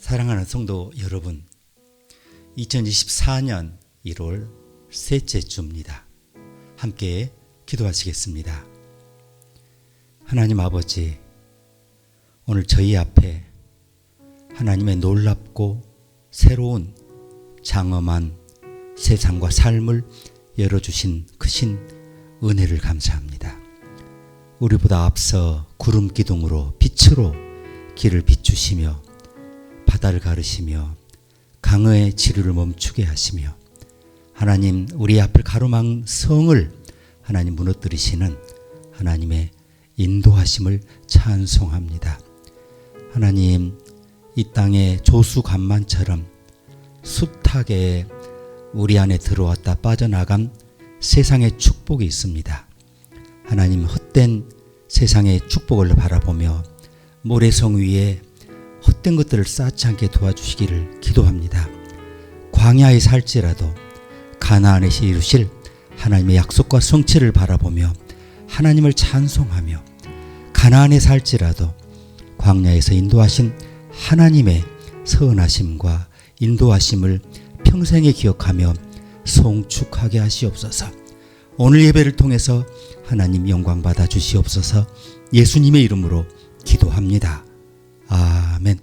사랑하는 성도 여러분, 2024년 1월 셋째 주입니다. 함께 기도하시겠습니다. 하나님 아버지, 오늘 저희 앞에 하나님의 놀랍고 새로운 장엄한 세상과 삶을 열어주신 크신 은혜를 감사합니다. 우리보다 앞서 구름 기둥으로 빛으로 길을 비추시며 바다를 가르시며 강의 지류를 멈추게 하시며 하나님 우리 앞을 가로막은 성을 하나님 무너뜨리시는 하나님의 인도하심을 찬송합니다. 하나님, 이 땅의 조수간만처럼 숱하게 우리 안에 들어왔다 빠져나간 세상의 축복이 있습니다. 하나님, 헛된 세상의 축복을 바라보며 모래성 위에 헛된 것들을 쌓지 않게 도와주시기를 기도합니다. 광야에 살지라도 가나안에서 이루실 하나님의 약속과 성취를 바라보며 하나님을 찬송하며 가나안에 살지라도 광야에서 인도하신 하나님의 선하심과 인도하심을 평생에 기억하며 송축하게 하시옵소서. 오늘 예배를 통해서 하나님 영광 받아 주시옵소서. 예수님의 이름으로 기도합니다. 아멘.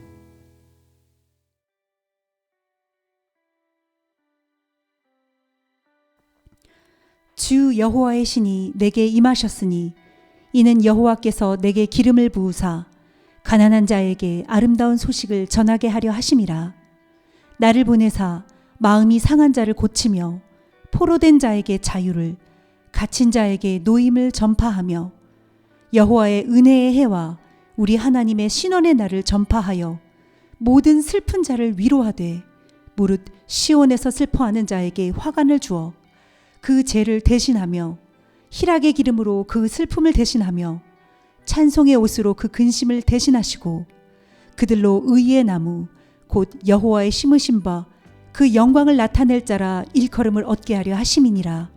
주 여호와의 신이 내게 임하셨으니 이는 여호와께서 내게 기름을 부으사 가난한 자에게 아름다운 소식을 전하게 하려 하심이라. 나를 보내사 마음이 상한 자를 고치며 포로된 자에게 자유를, 갇힌 자에게 노임을 전파하며 여호와의 은혜의 해와 우리 하나님의 신원의 날을 전파하여 모든 슬픈 자를 위로하되 무릇 시온에서 슬퍼하는 자에게 화관을 주어 그 죄를 대신하며 희락의 기름으로 그 슬픔을 대신하며 찬송의 옷으로 그 근심을 대신하시고 그들로 의의 나무 곧 여호와의 심으신 바 그 영광을 나타낼 자라 일컬음을 얻게 하려 하심이니라.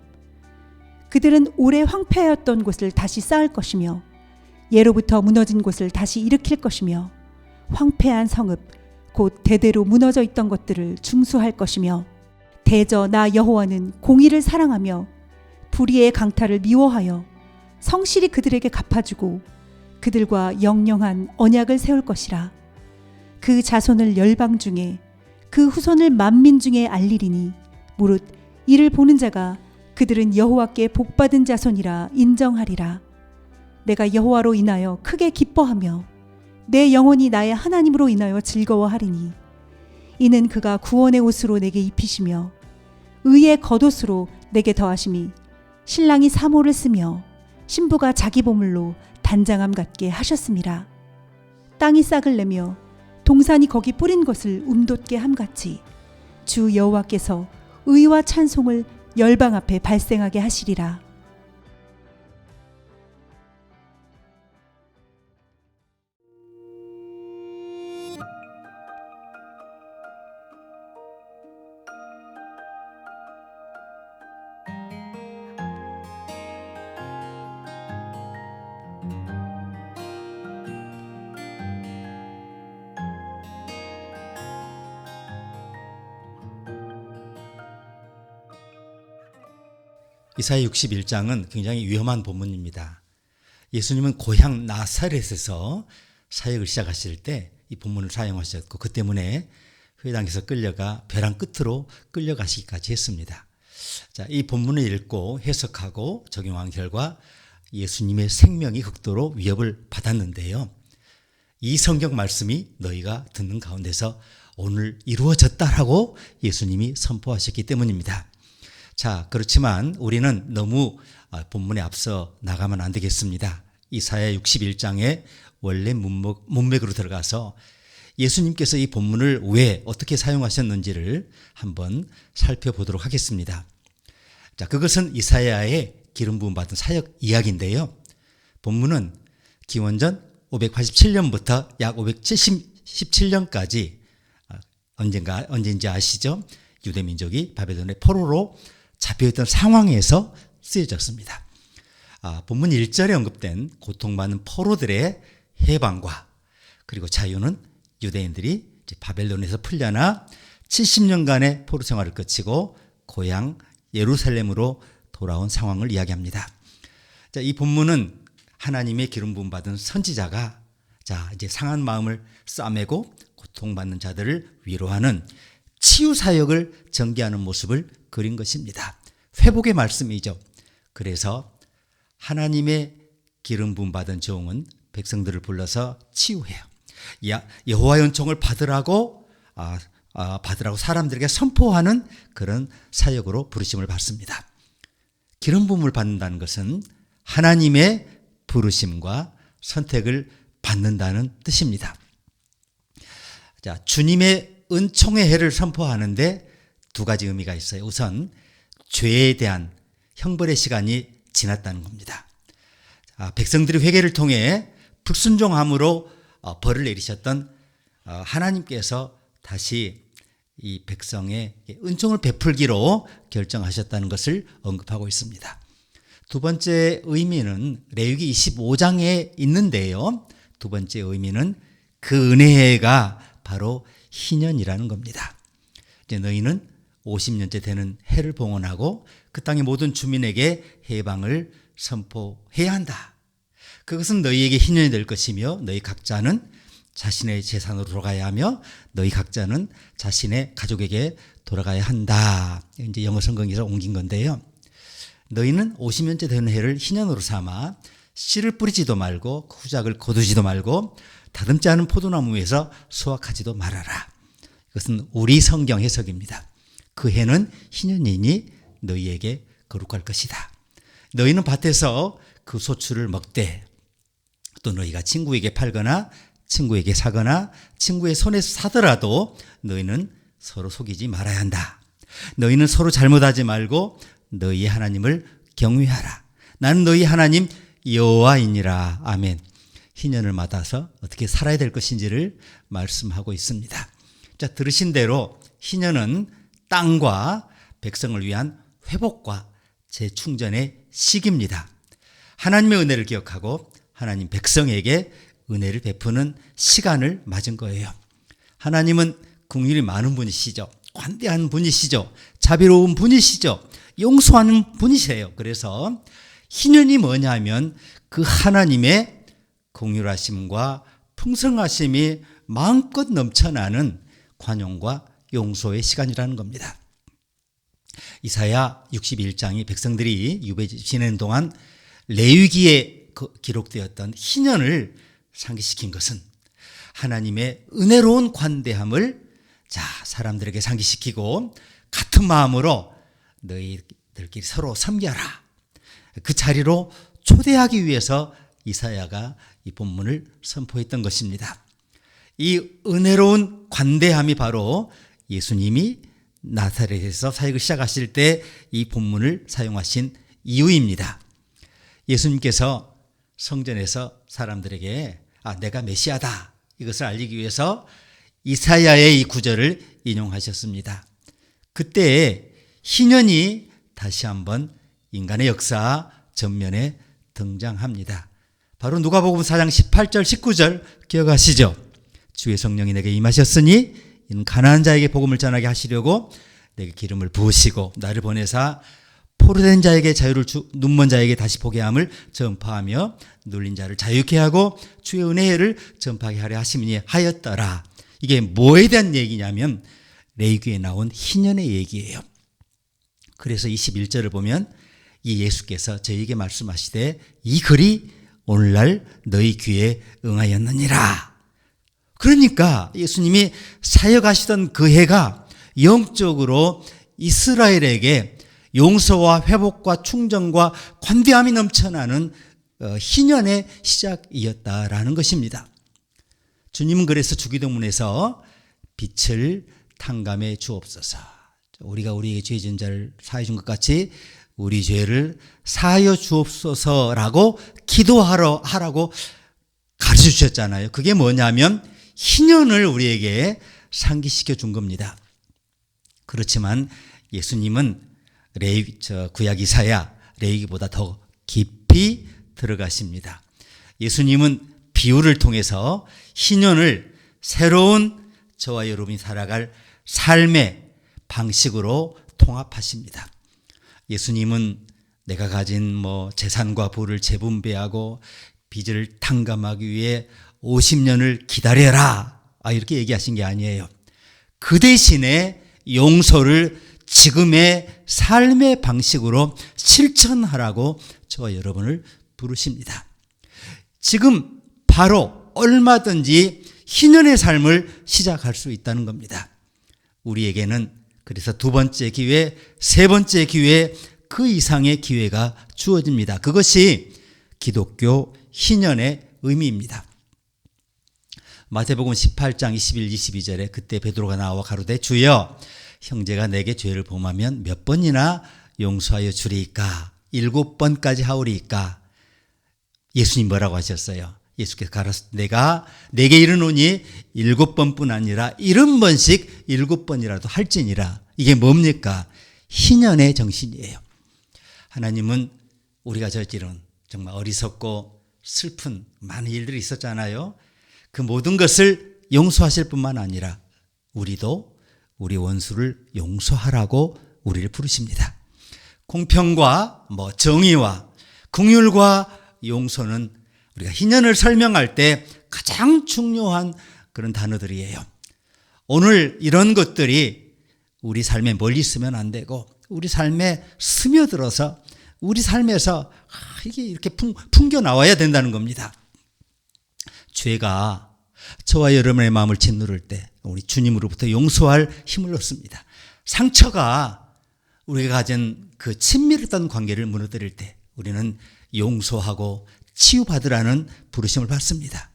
그들은 오래 황폐하였던 곳을 다시 쌓을 것이며 예로부터 무너진 곳을 다시 일으킬 것이며 황폐한 성읍 곧 대대로 무너져 있던 것들을 중수할 것이며 대저 나 여호와는 공의를 사랑하며 불의의 강탈을 미워하여 성실히 그들에게 갚아주고 그들과 영영한 언약을 세울 것이라. 그 자손을 열방 중에 그 후손을 만민 중에 알리리니 무릇 이를 보는 자가 그들은 여호와께 복받은 자손이라 인정하리라. 내가 여호와로 인하여 크게 기뻐하며 내 영혼이 나의 하나님으로 인하여 즐거워하리니 이는 그가 구원의 옷으로 내게 입히시며 의의 겉옷으로 내게 더하심이 신랑이 사모를 쓰며 신부가 자기 보물로 단장함 같게 하셨음이라. 땅이 싹을 내며 동산이 거기 뿌린 것을 움돋게 함같이 주 여호와께서 의와 찬송을 열방 앞에 발생하게 하시리라. 이사야 61장은 굉장히 위험한 본문입니다. 예수님은 고향 나사렛에서 사역을 시작하실 때 이 본문을 사용하셨고 그 때문에 회당에서 끌려가 벼랑 끝으로 끌려가시기까지 했습니다. 자, 이 본문을 읽고 해석하고 적용한 결과 예수님의 생명이 극도로 위협을 받았는데요. 이 성경 말씀이 너희가 듣는 가운데서 오늘 이루어졌다라고 예수님이 선포하셨기 때문입니다. 자, 그렇지만 우리는 너무 본문에 앞서 나가면 안 되겠습니다. 이사야 61장의 원래 문맥으로 들어가서 예수님께서 이 본문을 왜 어떻게 사용하셨는지를 한번 살펴보도록 하겠습니다. 자, 그것은 이사야의 기름 부음 받은 사역 이야기인데요. 본문은 기원전 587년부터 약 577년까지 언젠지 아시죠? 유대 민족이 바벨론의 포로로 잡혀있던 상황에서 쓰여졌습니다. 본문 1절에 언급된 고통받는 포로들의 해방과 그리고 자유는 유대인들이 이제 바벨론에서 풀려나 70년간의 포로 생활을 거치고 고향 예루살렘으로 돌아온 상황을 이야기합니다. 자, 이 본문은 하나님의 기름 부음 받은 선지자가 자, 이제 상한 마음을 싸매고 고통받는 자들을 위로하는 치유 사역을 전개하는 모습을 그린 것입니다. 회복의 말씀이죠. 그래서 하나님의 기름 부음 받은 종은 백성들을 불러서 치유해요. 여호와의 은총을 받으라고 사람들에게 선포하는 그런 사역으로 부르심을 받습니다. 기름 부음을 받는다는 것은 하나님의 부르심과 선택을 받는다는 뜻입니다. 자, 주님의 은총의 해를 선포하는데 두 가지 의미가 있어요. 우선 죄에 대한 형벌의 시간이 지났다는 겁니다. 백성들이 회개를 통해 불순종함으로 벌을 내리셨던 하나님께서 다시 이 백성의 은총을 베풀기로 결정하셨다는 것을 언급하고 있습니다. 두 번째 의미는 레위기 25장에 있는데요. 두 번째 의미는 그 은혜가 바로 희년이라는 겁니다. 이제 너희는 50년째 되는 해를 봉헌하고 그 땅의 모든 주민에게 해방을 선포해야 한다. 그것은 너희에게 희년이 될 것이며 너희 각자는 자신의 재산으로 돌아가야 하며 너희 각자는 자신의 가족에게 돌아가야 한다. 이제 영어 성경에서 옮긴 건데요. 너희는 50년째 되는 해를 희년으로 삼아 씨를 뿌리지도 말고 후작을 거두지도 말고 다듬지 않은 포도나무 위에서 수확하지도 말아라. 이것은 우리 성경 해석입니다. 그 해는 희년이니 너희에게 거룩할 것이다. 너희는 밭에서 그 소출을 먹되 또 너희가 친구에게 팔거나 친구에게 사거나 친구의 손에서 사더라도 너희는 서로 속이지 말아야 한다. 너희는 서로 잘못하지 말고 너희의 하나님을 경외하라. 나는 너희 하나님 여호와이니라. 아멘. 희년을 맞아서 어떻게 살아야 될 것인지를 말씀하고 있습니다. 자, 들으신 대로 희년은 땅과 백성을 위한 회복과 재충전의 시기입니다. 하나님의 은혜를 기억하고 하나님 백성에게 은혜를 베푸는 시간을 맞은 거예요. 하나님은 긍휼이 많은 분이시죠. 관대한 분이시죠. 자비로운 분이시죠. 용서하는 분이세요. 그래서 희년이 뭐냐면 그 하나님의 긍휼하심과 풍성하심이 마음껏 넘쳐나는 관용과 용서의 시간이라는 겁니다. 이사야 61장이 백성들이 유배 지내는 동안 레위기에 기록되었던 희년을 상기시킨 것은 하나님의 은혜로운 관대함을 사람들에게 상기시키고 같은 마음으로 너희들끼리 서로 섬겨라. 그 자리로 초대하기 위해서 이사야가 이 본문을 선포했던 것입니다. 이 은혜로운 관대함이 바로 예수님이 나사렛에서 사역을 시작하실 때 이 본문을 사용하신 이유입니다. 예수님께서 성전에서 사람들에게 내가 메시아다 이것을 알리기 위해서 이사야의 이 구절을 인용하셨습니다. 그때 희년이 다시 한번 인간의 역사 전면에 등장합니다. 바로 누가복음 4장 18절 19절 기억하시죠? 주의 성령이 내게 임하셨으니 이는 가난한 자에게 복음을 전하게 하시려고 내게 기름을 부으시고 나를 보내사 포로된 자에게 자유를 눈먼 자에게 다시 보게 함을 전파하며 눌린 자를 자유케 하고 주의 은혜를 전파하게 하려 하심이니 하였더라. 이게 뭐에 대한 얘기냐면 레위기에 나온 희년의 얘기예요. 그래서 21절을 보면 이 예수께서 저희에게 말씀하시되 이 글이 오늘날 너희 귀에 응하였느니라. 그러니까 예수님이 사역하시던 그 해가 영적으로 이스라엘에게 용서와 회복과 충정과 관대함이 넘쳐나는 희년의 시작이었다라는 것입니다. 주님은 그래서 주기도문에서 빛을 탕감해 주옵소서. 우리가 우리에게 죄 지은 자를 사하여 준 것 같이 우리 죄를 사하여 주옵소서라고 기도하라고 가르쳐 주셨잖아요. 그게 뭐냐면 희년을 우리에게 상기시켜 준 겁니다. 그렇지만 예수님은 구약 이사야 레위기보다 더 깊이 들어가십니다. 예수님은 비유를 통해서 희년을 새로운 저와 여러분이 살아갈 삶의 방식으로 통합하십니다. 예수님은 내가 가진 재산과 부를 재분배하고 빚을 탕감하기 위해 50년을 기다려라, 이렇게 얘기하신 게 아니에요. 그 대신에 용서를 지금의 삶의 방식으로 실천하라고 저와 여러분을 부르십니다. 지금 바로 얼마든지 희년의 삶을 시작할 수 있다는 겁니다. 우리에게는 그래서 두 번째 기회, 세 번째 기회, 그 이상의 기회가 주어집니다. 그것이 기독교 희년의 의미입니다. 마태복음 18장 21, 22절에 그때 베드로가 나와 가로되 주여 형제가 내게 죄를 범하면 몇 번이나 용서하여 주리이까? 7번까지 하오리이까? 예수님 뭐라고 하셨어요? 예수께서 가라사 내가 내게 이르노니 7번뿐 아니라 70번씩 7번이라도 할지니라. 이게 뭡니까? 희년의 정신이에요. 하나님은 우리가 저지른 정말 어리석고 슬픈 많은 일들이 있었잖아요. 그 모든 것을 용서하실 뿐만 아니라 우리도 우리 원수를 용서하라고 우리를 부르십니다. 공평과 정의와 긍휼과 용서는 우리가 희년을 설명할 때 가장 중요한 그런 단어들이에요. 오늘 이런 것들이 우리 삶에 멀리 있으면 안 되고 우리 삶에 스며들어서 우리 삶에서 이게 이렇게 풍겨 나와야 된다는 겁니다. 죄가 저와 여러분의 마음을 짓누를 때 우리 주님으로부터 용서할 힘을 얻습니다. 상처가 우리가 가진 그 친밀했던 관계를 무너뜨릴 때 우리는 용서하고 치유받으라는 부르심을 받습니다.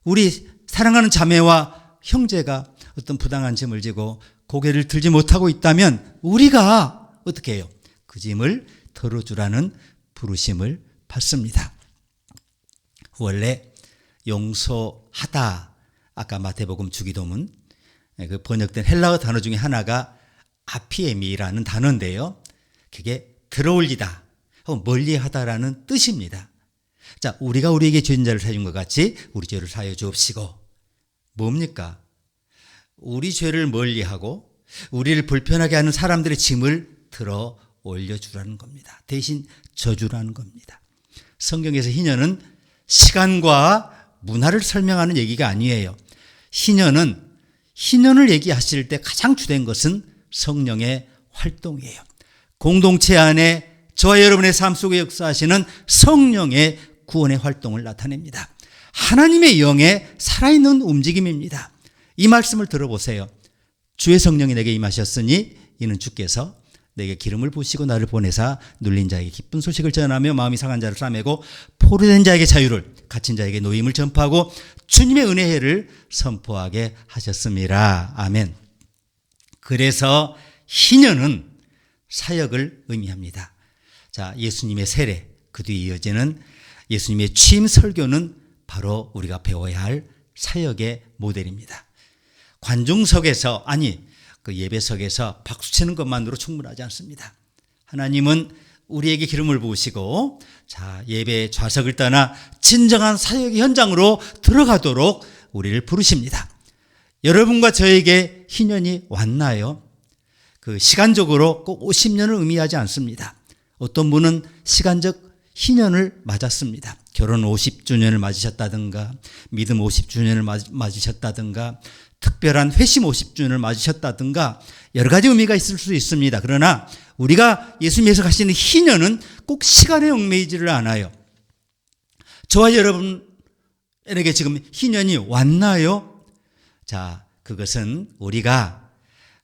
우리 사랑하는 자매와 형제가 어떤 부당한 짐을 지고 고개를 들지 못하고 있다면 우리가 어떻게 해요? 그 짐을 덜어주라는 부르심을 받습니다. 원래 용서하다, 아까 마태복음 주기도문 그 번역된 헬라어 단어 중에 하나가 아피에미라는 단어인데요. 그게 들어올리다, 멀리하다라는 뜻입니다. 자, 우리가 우리에게 죄진 자를 사준 것 같이 우리 죄를 사여 주옵시고, 뭡니까? 우리 죄를 멀리하고 우리를 불편하게 하는 사람들의 짐을 들어 올려주라는 겁니다. 대신 져주라는 겁니다. 성경에서 희년은 시간과 문화를 설명하는 얘기가 아니에요. 희년을 얘기하실 때 가장 주된 것은 성령의 활동이에요. 공동체 안에 저와 여러분의 삶 속에 역사하시는 성령의 구원의 활동을 나타냅니다. 하나님의 영의 살아있는 움직임입니다. 이 말씀을 들어보세요. 주의 성령이 내게 임하셨으니 이는 주께서 내게 기름을 부으시고 나를 보내사 눌린 자에게 기쁜 소식을 전하며 마음이 상한 자를 싸매고 포로된 자에게 자유를, 갇힌 자에게 노임을 전파하고 주님의 은혜를 선포하게 하셨습니다. 아멘. 그래서 희년은 사역을 의미합니다. 자, 예수님의 세례, 그 뒤에 이어지는 예수님의 취임 설교는 바로 우리가 배워야 할 사역의 모델입니다. 관중석에서, 그 예배석에서 박수치는 것만으로 충분하지 않습니다. 하나님은 우리에게 기름을 부으시고, 자, 예배 좌석을 떠나 진정한 사역의 현장으로 들어가도록 우리를 부르십니다. 여러분과 저에게 희년이 왔나요? 그 시간적으로 꼭 50년을 의미하지 않습니다. 어떤 분은 시간적 희년을 맞았습니다. 결혼 50주년을 맞으셨다든가, 믿음 50주년을 맞으셨다든가, 특별한 회심 50주년을 맞으셨다든가 여러 가지 의미가 있을 수 있습니다. 그러나 우리가 예수님께서 가시는 희년은 꼭 시간에 얽매이지를 않아요. 저와 여러분에게 지금 희년이 왔나요? 자, 그것은 우리가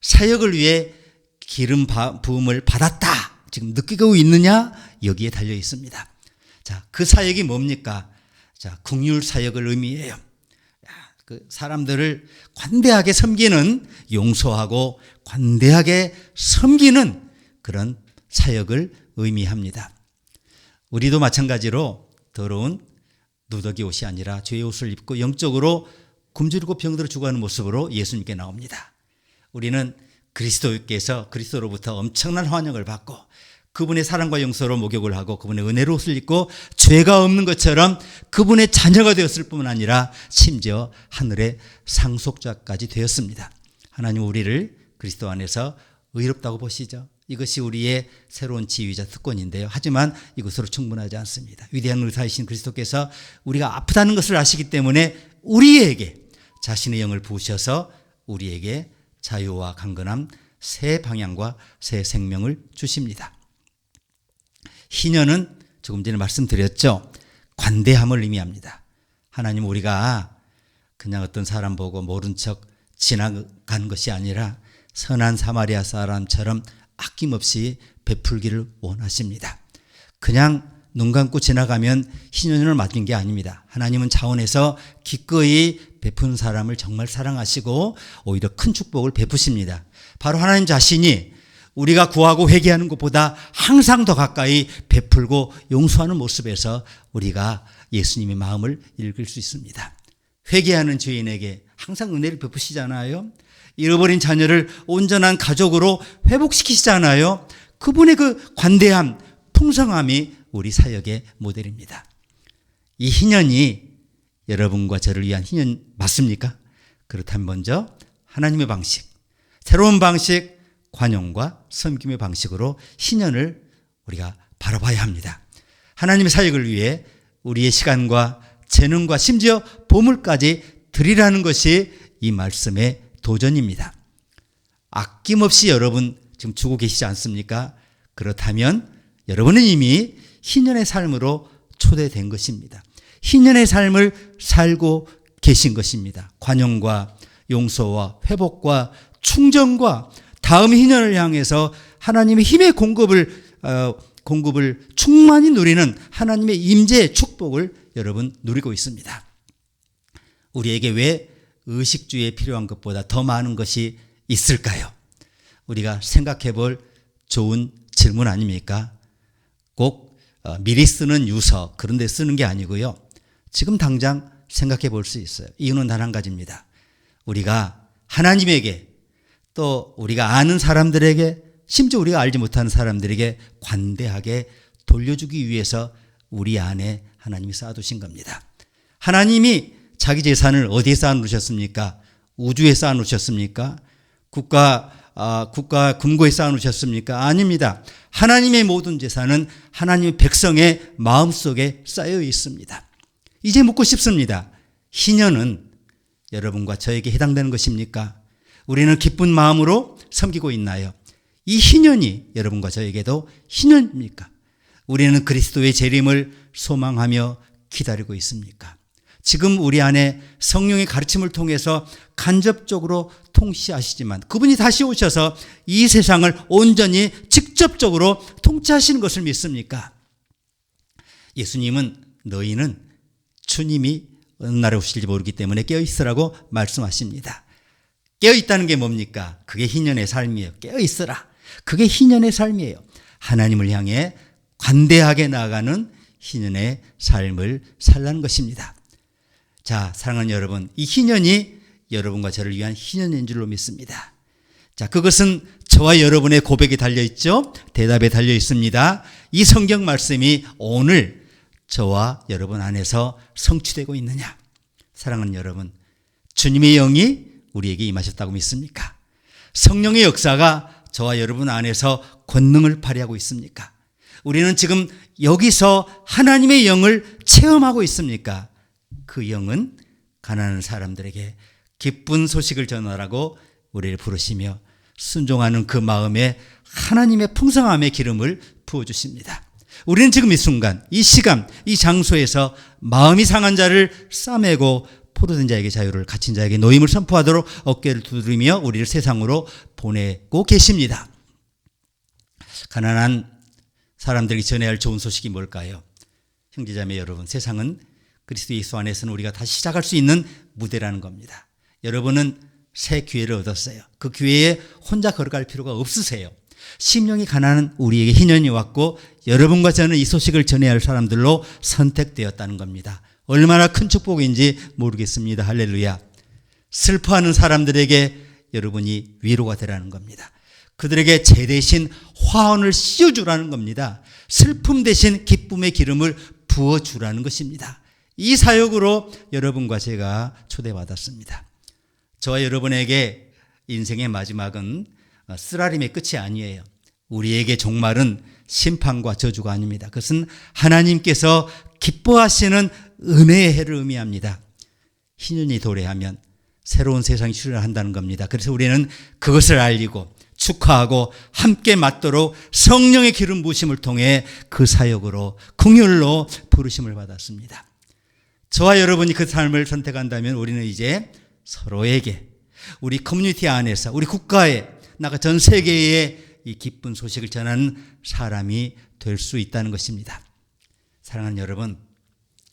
사역을 위해 기름 부음을 받았다, 지금 느끼고 있느냐, 여기에 달려 있습니다. 자, 그 사역이 뭡니까? 자, 긍휼 사역을 의미해요. 그 사람들을 관대하게 섬기는, 용서하고 관대하게 섬기는 그런 사역을 의미합니다. 우리도 마찬가지로 더러운 누더기 옷이 아니라 죄의 옷을 입고 영적으로 굶주리고 병들어 죽어가는 모습으로 예수님께 나옵니다. 우리는 그리스도로부터 엄청난 환영을 받고 그분의 사랑과 용서로 목욕을 하고 그분의 은혜로 옷을 입고 죄가 없는 것처럼 그분의 자녀가 되었을 뿐만 아니라 심지어 하늘의 상속자까지 되었습니다. 하나님 우리를 그리스도 안에서 의롭다고 보시죠. 이것이 우리의 새로운 지위자 특권인데요. 하지만 이것으로 충분하지 않습니다. 위대한 의사이신 그리스도께서 우리가 아프다는 것을 아시기 때문에 우리에게 자신의 영을 부으셔서 우리에게 자유와 강건함, 새 방향과 새 생명을 주십니다. 희년은 조금 전에 말씀드렸죠. 관대함을 의미합니다. 하나님 우리가 그냥 어떤 사람 보고 모른 척 지나간 것이 아니라 선한 사마리아 사람처럼 아낌없이 베풀기를 원하십니다. 그냥 눈 감고 지나가면 희년을 맞은 게 아닙니다. 하나님은 자원에서 기꺼이 베푸는 사람을 정말 사랑하시고 오히려 큰 축복을 베푸십니다. 바로 하나님 자신이 우리가 구하고 회개하는 것보다 항상 더 가까이 베풀고 용서하는 모습에서 우리가 예수님의 마음을 읽을 수 있습니다. 회개하는 죄인에게 항상 은혜를 베푸시잖아요. 잃어버린 자녀를 온전한 가족으로 회복시키시잖아요. 그분의 그 관대함, 풍성함이 우리 사역의 모델입니다. 이 희년이 여러분과 저를 위한 희년 맞습니까? 그렇다면 먼저 하나님의 방식, 새로운 방식, 관용과 섬김의 방식으로 희년을 우리가 바라봐야 합니다. 하나님의 사역을 위해 우리의 시간과 재능과 심지어 보물까지 드리라는 것이 이 말씀의 도전입니다. 아낌없이 여러분 지금 주고 계시지 않습니까? 그렇다면 여러분은 이미 희년의 삶으로 초대된 것입니다. 희년의 삶을 살고 계신 것입니다. 관용과 용서와 회복과 충정과 다음 희년을 향해서 하나님의 힘의 공급을 충만히 누리는 하나님의 임재의 축복을 여러분 누리고 있습니다. 우리에게 왜 의식주에 필요한 것보다 더 많은 것이 있을까요? 우리가 생각해 볼 좋은 질문 아닙니까? 꼭 미리 쓰는 유서 그런 데 쓰는 게 아니고요. 지금 당장 생각해 볼 수 있어요. 이유는 단 한 가지입니다. 우리가 하나님에게 또 우리가 아는 사람들에게 심지어 우리가 알지 못하는 사람들에게 관대하게 돌려주기 위해서 우리 안에 하나님이 쌓아두신 겁니다. 하나님이 자기 재산을 어디에 쌓아놓으셨습니까? 우주에 쌓아놓으셨습니까? 국가 금고에 쌓아놓으셨습니까? 아닙니다. 하나님의 모든 재산은 하나님의 백성의 마음속에 쌓여 있습니다. 이제 묻고 싶습니다. 희년은 여러분과 저에게 해당되는 것입니까? 우리는 기쁜 마음으로 섬기고 있나요? 이 희년이 여러분과 저에게도 희년입니까? 우리는 그리스도의 재림을 소망하며 기다리고 있습니까? 지금 우리 안에 성령의 가르침을 통해서 간접적으로 통치하시지만 그분이 다시 오셔서 이 세상을 온전히 직접적으로 통치하시는 것을 믿습니까? 예수님은 너희는 주님이 어느 날에 오실지 모르기 때문에 깨어있으라고 말씀하십니다. 깨어있다는 게 뭡니까? 그게 희년의 삶이에요. 깨어있으라. 그게 희년의 삶이에요. 하나님을 향해 관대하게 나아가는 희년의 삶을 살라는 것입니다. 자, 사랑하는 여러분, 이 희년이 여러분과 저를 위한 희년인 줄로 믿습니다. 자, 그것은 저와 여러분의 고백에 달려있죠. 대답에 달려있습니다. 이 성경 말씀이 오늘 저와 여러분 안에서 성취되고 있느냐? 사랑하는 여러분, 주님의 영이 우리에게 임하셨다고 믿습니까? 성령의 역사가 저와 여러분 안에서 권능을 발휘하고 있습니까? 우리는 지금 여기서 하나님의 영을 체험하고 있습니까? 그 영은 가난한 사람들에게 기쁜 소식을 전하라고 우리를 부르시며 순종하는 그 마음에 하나님의 풍성함의 기름을 부어주십니다. 우리는 지금 이 순간, 이 시간, 이 장소에서 마음이 상한 자를 싸매고 포로된 자에게 자유를, 갇힌 자에게 노임을 선포하도록 어깨를 두드리며 우리를 세상으로 보내고 계십니다. 가난한 사람들이 전해야 할 좋은 소식이 뭘까요? 형제자매 여러분, 세상은 그리스도 예수 안에서는 우리가 다시 시작할 수 있는 무대라는 겁니다. 여러분은 새 기회를 얻었어요. 그 기회에 혼자 걸어갈 필요가 없으세요. 심령이 가난한 우리에게 희년이 왔고 여러분과 저는 이 소식을 전해야 할 사람들로 선택되었다는 겁니다. 얼마나 큰 축복인지 모르겠습니다. 할렐루야. 슬퍼하는 사람들에게 여러분이 위로가 되라는 겁니다. 그들에게 제 대신 화원을 씌워주라는 겁니다. 슬픔 대신 기쁨의 기름을 부어주라는 것입니다. 이 사역으로 여러분과 제가 초대받았습니다. 저와 여러분에게 인생의 마지막은 쓰라림의 끝이 아니에요. 우리에게 종말은 심판과 저주가 아닙니다. 그것은 하나님께서 기뻐하시는 은혜의 해를 의미합니다. 희년이 도래하면 새로운 세상이 출현한다는 겁니다. 그래서 우리는 그것을 알리고 축하하고 함께 맞도록 성령의 기름 부으심을 통해 그 사역으로 긍휼로 부르심을 받았습니다. 저와 여러분이 그 삶을 선택한다면 우리는 이제 서로에게 우리 커뮤니티 안에서 우리 국가에 나아가 전 세계에 이 기쁜 소식을 전하는 사람이 될 수 있다는 것입니다. 사랑하는 여러분,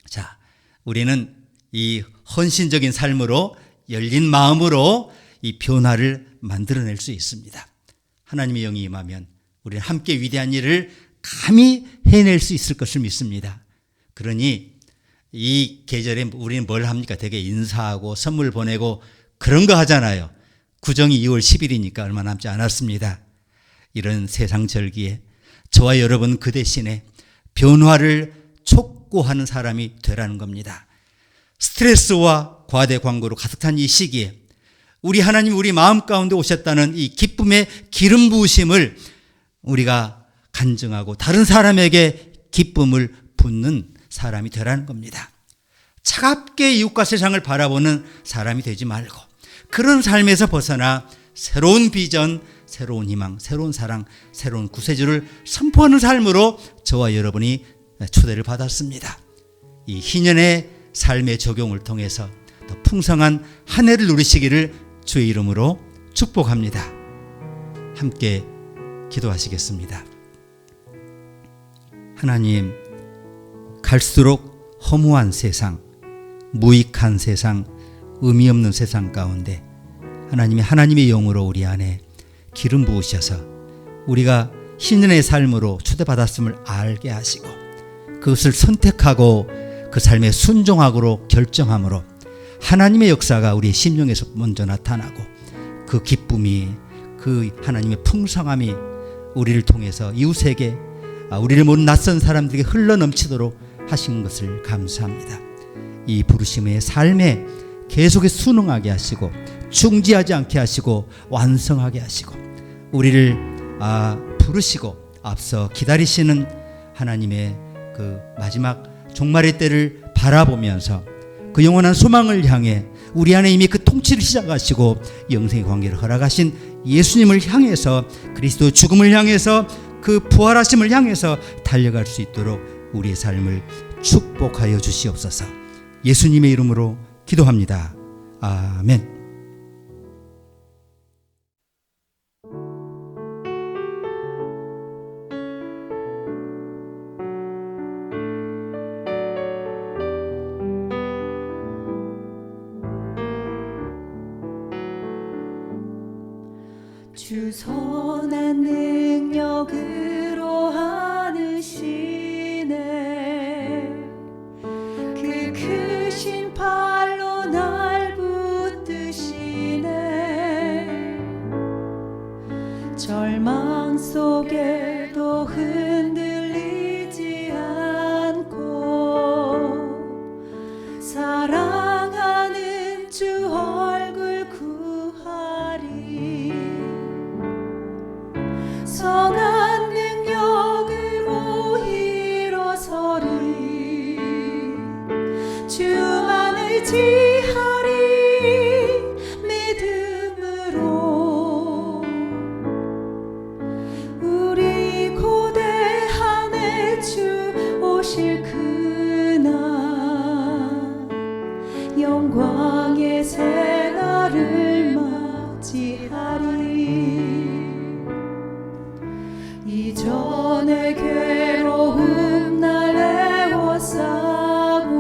자, 우리는 이 헌신적인 삶으로 열린 마음으로 이 변화를 만들어낼 수 있습니다. 하나님의 영이 임하면 우리는 함께 위대한 일을 감히 해낼 수 있을 것을 믿습니다. 그러니 이 계절에 우리는 뭘 합니까? 되게 인사하고 선물 보내고 그런 거 하잖아요. 구정이 2월 10일이니까 얼마 남지 않았습니다. 이런 세상 절기에 저와 여러분 그 대신에 변화를 촉구하는 사람이 되라는 겁니다. 스트레스와 과대 광고로 가득 찬 이 시기에 우리 하나님 우리 마음 가운데 오셨다는 이 기쁨의 기름 부으심을 우리가 간증하고 다른 사람에게 기쁨을 붓는 사람이 되라는 겁니다. 차갑게 이웃과 세상을 바라보는 사람이 되지 말고 그런 삶에서 벗어나 새로운 비전, 새로운 희망, 새로운 사랑, 새로운 구세주를 선포하는 삶으로 저와 여러분이 초대를 받았습니다. 이 희년의 삶의 적용을 통해서 더 풍성한 한 해를 누리시기를 주의 이름으로 축복합니다. 함께 기도하시겠습니다. 하나님, 갈수록 허무한 세상, 무익한 세상, 의미 없는 세상 가운데 하나님의 영으로 우리 안에 기름 부으셔서 우리가 신년의 삶으로 초대받았음을 알게 하시고 그것을 선택하고 그 삶에 순종하고 결정함으로 하나님의 역사가 우리의 심령에서 먼저 나타나고 그 기쁨이 그 하나님의 풍성함이 우리를 통해서 이웃에게 우리를 모르는 낯선 사람들에게 흘러넘치도록 하신 것을 감사합니다. 이 부르심의 삶에 계속해 순응하게 하시고 중지하지 않게 하시고 완성하게 하시고 우리를 부르시고 앞서 기다리시는 하나님의 그 마지막 종말의 때를 바라보면서 그 영원한 소망을 향해 우리 안에 이미 그 통치를 시작하시고 영생의 관계를 허락하신 예수님을 향해서 그리스도의 죽음을 향해서 그 부활하심을 향해서 달려갈 수 있도록 우리의 삶을 축복하여 주시옵소서. 예수님의 이름으로 기도합니다. 아멘. 주 선한 능력으로 하느시네 그 크신 팔로 날 붙드시네 절망 속에도 흔들리지 않고 사랑하는 주 얼굴 구하리 선한 능력으로 일어서리 주만 의지하리 믿음으로 우리 고대한의 주 오실 그날 영광의 새날을 맞이하리 이전의 괴로움 날 애워싸고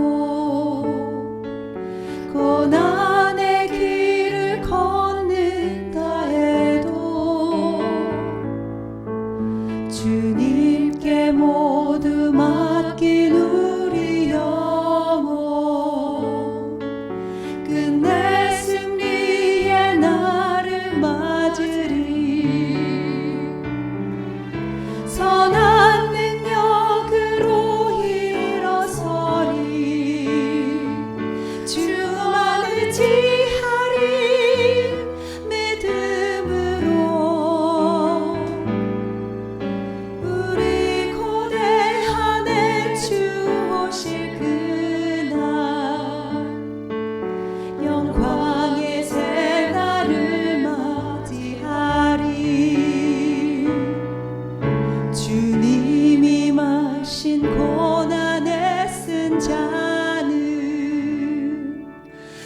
자는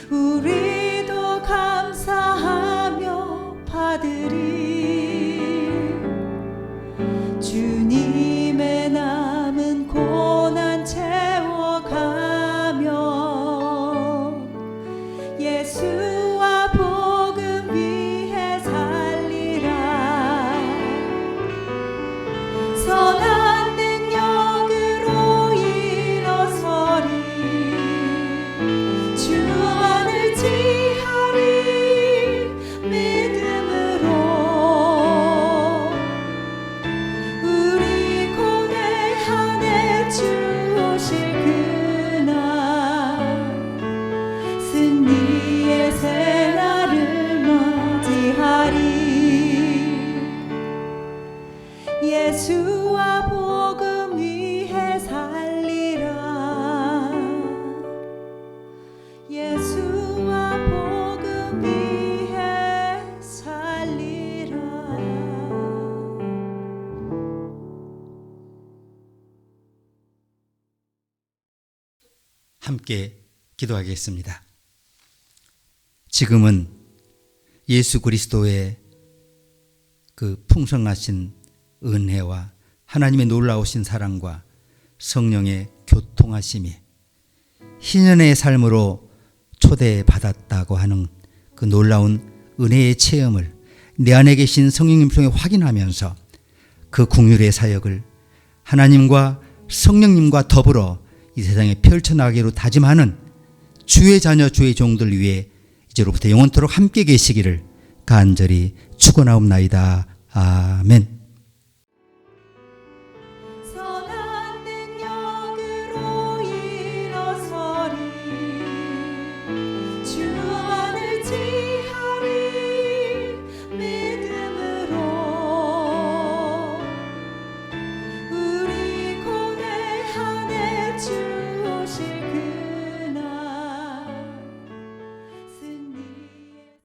우리도 감사하며 받으리. 주님의 남은 고난 채워가며 예수와 복음 위해 살리라. 선한 능력으로 일어서리. 주 안을 지하리. 믿음으로 우리 고뇌하네 주 오실 그날 승리의 새날을 맞이하리. 예수와 복음 위해 살리라. 예수와 복음 위해 살리라. 함께 기도하겠습니다. 지금은 예수 그리스도의 그 풍성하신 은혜와 하나님의 놀라우신 사랑과 성령의 교통하심이 희년의 삶으로 초대받았다고 하는 그 놀라운 은혜의 체험을 내 안에 계신 성령님 통해 확인하면서 그 긍휼의 사역을 하나님과 성령님과 더불어 이 세상에 펼쳐나가기로 다짐하는 주의 자녀 주의 종들 위해 이제로부터 영원토록 함께 계시기를 간절히 축원하옵나이다. 아멘.